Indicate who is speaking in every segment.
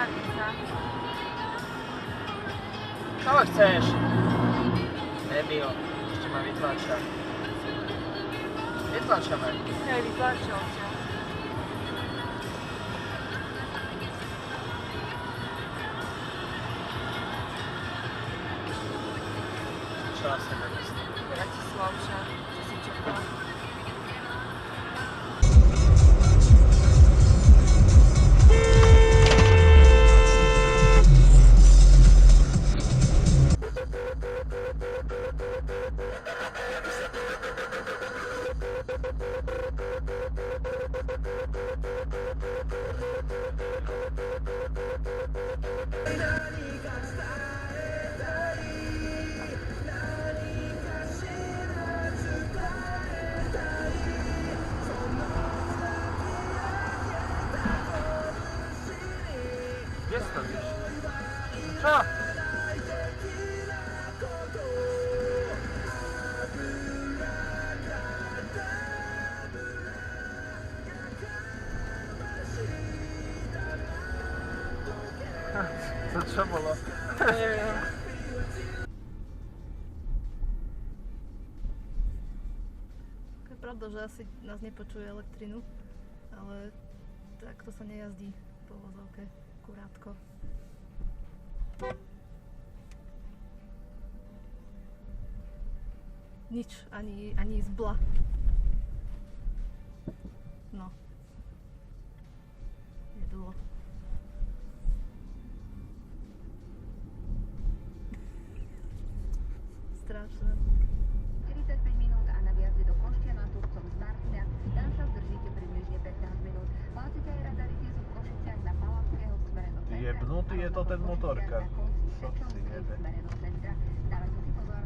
Speaker 1: Vytlačí sa.
Speaker 2: Čo chceš? Debil, ešte ma vytlačia. Vytlačia ma.
Speaker 1: Hej, vytlačil ťa.
Speaker 2: Čo asi nemyslím?
Speaker 1: Bratislavča, čo si čakal?
Speaker 2: Kde stojíš? Čo? To čo bolo?
Speaker 1: Neviem.
Speaker 3: Je pravda, že asi nás nepočuje elektrinu, ale takto sa nejazdí po vozovke kurátko. Nič, ani zbla. No. Jedlo. Strašné.
Speaker 4: 45 minút a na viazde do Koštiana Turcom z Martina. Tam sa zdržíte približne 15 minút. Hlasíte aj radary, tie sú v Košiciach na Palackého v smere do centra.
Speaker 2: Jebnutý je to ten motorka.
Speaker 4: Co si jebe? V smere do centra. Dávajte si pozor.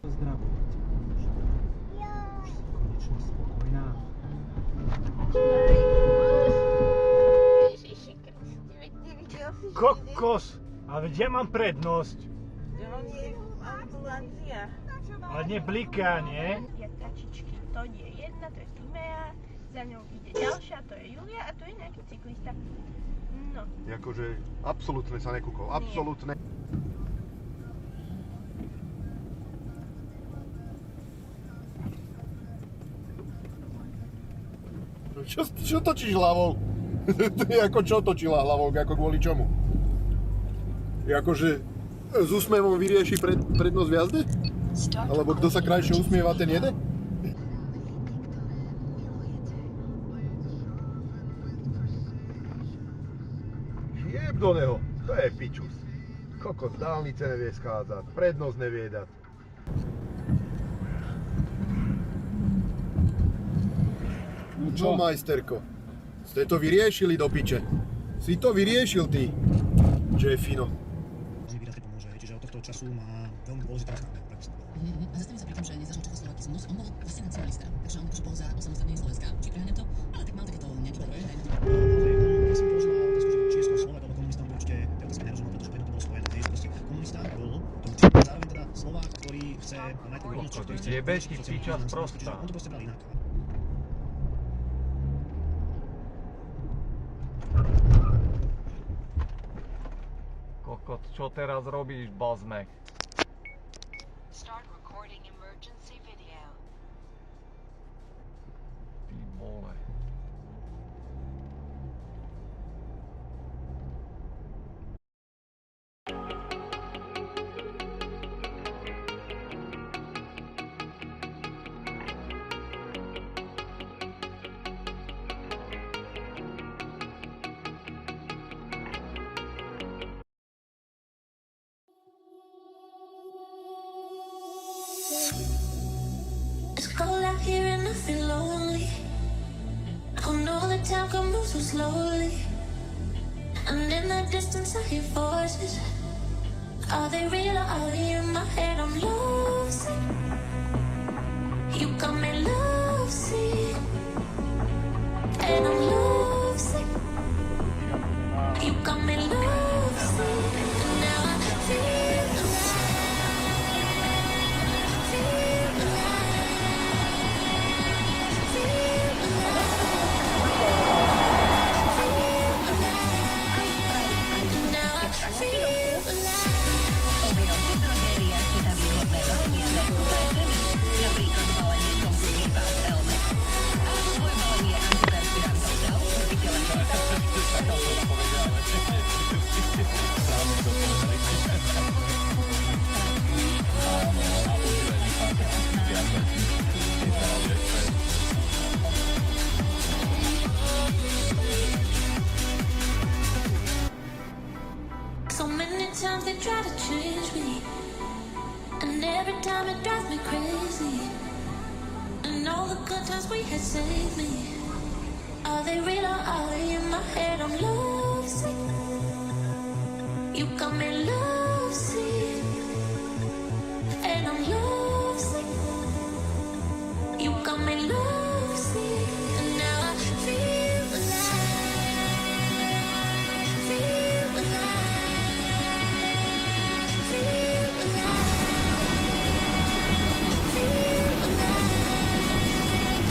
Speaker 5: Pozdravovať. Konečne spokojná. Kokos! A veď ja mám prednosť.
Speaker 1: Ambulancia.
Speaker 5: Ale nebliká, nie?
Speaker 1: Je tačičky, to je jedna, to je Timea, za ňou ide ďalšia, to je Julia a tu je nejaký cyklista. No.
Speaker 6: Akože absolútne sa nekúkol, absolútne. Čo točíš hlavou? Ako čo točila hlavou, ako kvôli čomu? Akože s úsmevom vyrieši prednosť v jazde? Alebo kto sa krajšie usmieva, ten jede? Jeb do neho, to je pičus. Kokos, dálnice nevie schádzať, prednosť nevie dať. Čo, majsterko? Ste to vyriešili do piče. Si to vyriešil ty. Čo je fino.
Speaker 7: Výrazne pomôže, čiže od tohto času má veľmi dôležité rozhodnutie pre Slovensko.
Speaker 8: A zastavím sa pri tom, že nezažil Čechoslovakizmus. On bol vlastne nacionalista, takže on bol za osamostatnenie Slovenska. Či preháňam to? Ale tak mal takéto nejaké dobré.
Speaker 7: Ja som položila otázku, že či je skôr Slovák alebo komunista, on by určite tej otázke nerozumel, pretože pre to bolo spojené. Hej, že proste komunista bol to určite zároveň teda Slovák, ktorý chce najprv rovnosť, ktorý chce
Speaker 5: Jebeš ti piča sprostá.
Speaker 7: on to proste bral inak.
Speaker 2: Kokot, čo teraz robíš, Bazmech?
Speaker 9: Start recording emergency video.
Speaker 2: Ty vole.
Speaker 10: It's cold out here and I feel lonely. I know the time can move so slowly. And in the distance I hear voices. Are they real or are they in my head? I'm losing. time it drives me crazy. And all the good times we had saved me. Are they real or are they in my head? I'm lovesick. You got me lovesick. And I'm lovesick. You got me lovesick. And now I feel alive. Feel alive. Feel alive. Feel alive.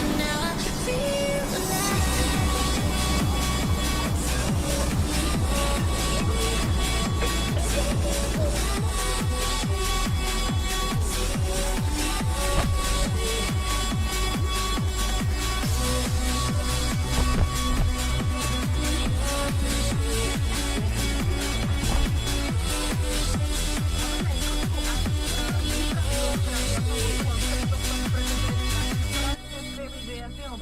Speaker 10: And now I feel alive.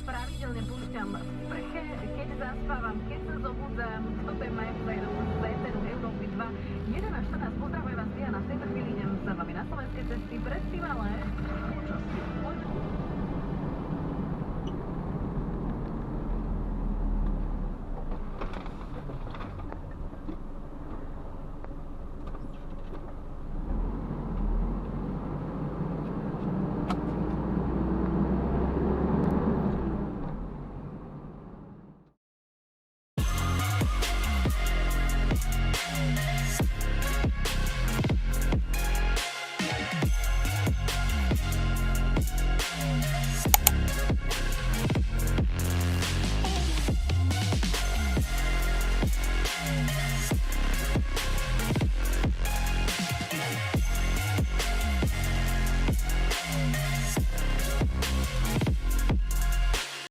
Speaker 4: Pravidelne púšťam v sprche, keď zaspávam, keď sa zobudzám. Toto je Maja Fajru z éteru Európy 2. 11.14, pozdravujem vás, Diana. V tejto chvíli idem za vami na slovenské cesty. Predtým ale